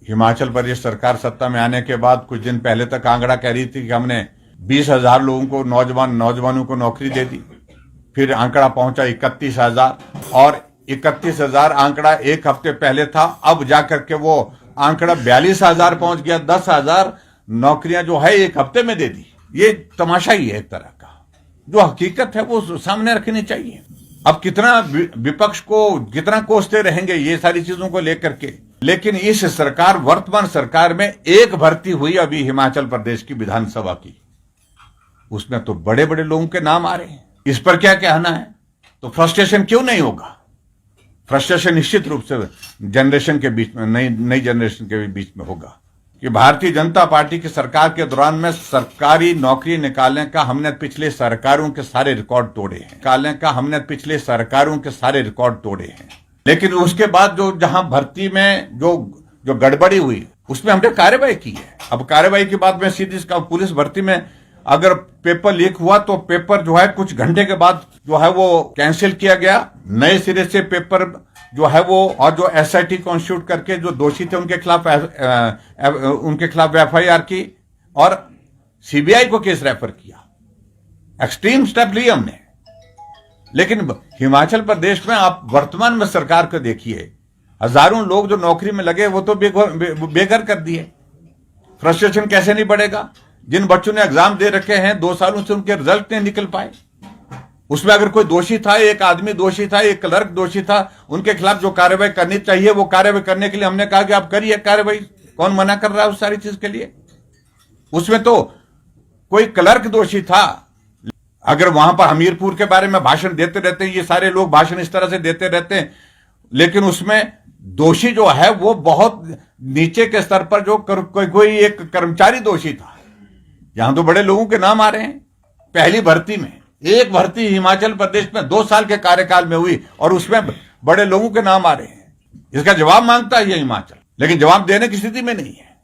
हिमाचल प्रदेश सरकार सत्ता में आने के बाद कुछ दिन पहले तक कांगड़ा कह रही थी कि हमने 20,000 लोगों को नौजवानों को नौकरी दे दी। फिर आंकड़ा पहुंचा 31,000 और 31,000 आंकड़ा एक हफ्ते पहले था। अब जाकर के वो आंकड़ा 42,000 पहुंच गया। 10,000 नौकरियां जो है एक हफ्ते में दे दी। ये तमाशा ही है एक तरह का। जो हकीकत है वो सामने रखनी चाहिए। अब कितना विपक्ष को कितना कोसते रहेंगे ये सारी चीजों को लेकर के, लेकिन इस सरकार, वर्तमान सरकार में एक भर्ती हुई अभी हिमाचल प्रदेश की विधानसभा की, उसमें तो बड़े बड़े लोगों के नाम आ रहे हैं। इस पर क्या कहना है? तो फ्रस्ट्रेशन क्यों नहीं होगा? फ्रस्ट्रेशन निश्चित रूप से जनरेशन के बीच में, नई जनरेशन के बीच में होगा कि भारतीय जनता पार्टी की सरकार के दौरान में सरकारी नौकरी निकालने का हमने पिछले सरकारों के सारे रिकॉर्ड तोड़े हैं। लेकिन उसके बाद जो जहां भर्ती में जो गड़बड़ी हुई उसमें हमने कार्रवाई की है। अब कार्रवाई के बाद में सीधी पुलिस भर्ती में अगर पेपर लीक हुआ तो पेपर जो है कुछ घंटे के बाद जो है वो कैंसिल किया गया। नए सिरे से पेपर जो है वो, और जो एसआईटी कॉन्स्टिट्यूट करके जो दोषी थे उनके खिलाफ एफआईआर की और सीबीआई को केस रेफर किया। एक्सट्रीम स्टेप लिए हमने। लेकिन हिमाचल प्रदेश में आप वर्तमान में सरकार को देखिए, हजारों लोग जो नौकरी में लगे वो तो बेघर कर दिए। फ्रस्ट्रेशन कैसे नहीं बढ़ेगा? जिन बच्चों ने एग्जाम दे रखे हैं 2 सालों से उनके रिजल्ट नहीं निकल पाए। उसमें अगर कोई दोषी था, एक आदमी दोषी था, एक क्लर्क दोषी था, उनके खिलाफ जो कार्रवाई करनी चाहिए वो कार्रवाई करने के लिए हमने कहा कि आप करिए कार्रवाई। कौन मना कर रहा है उस सारी चीज के लिए? उसमें तो कोई क्लर्क दोषी था। अगर वहां पर हमीरपुर के बारे में भाषण देते रहते हैं, ये सारे लोग भाषण इस तरह से देते रहते हैं, लेकिन उसमें दोषी जो है वो बहुत नीचे के स्तर पर जो कोई एक कर्मचारी दोषी था। यहां तो बड़े लोगों के नाम आ रहे हैं। पहली भर्ती में एक भर्ती हिमाचल प्रदेश में 2 साल के कार्यकाल में हुई और उसमें बड़े लोगों के नाम आ रहे हैं। इसका जवाब मांगता है ये हिमाचल, लेकिन जवाब देने की स्थिति में नहीं है।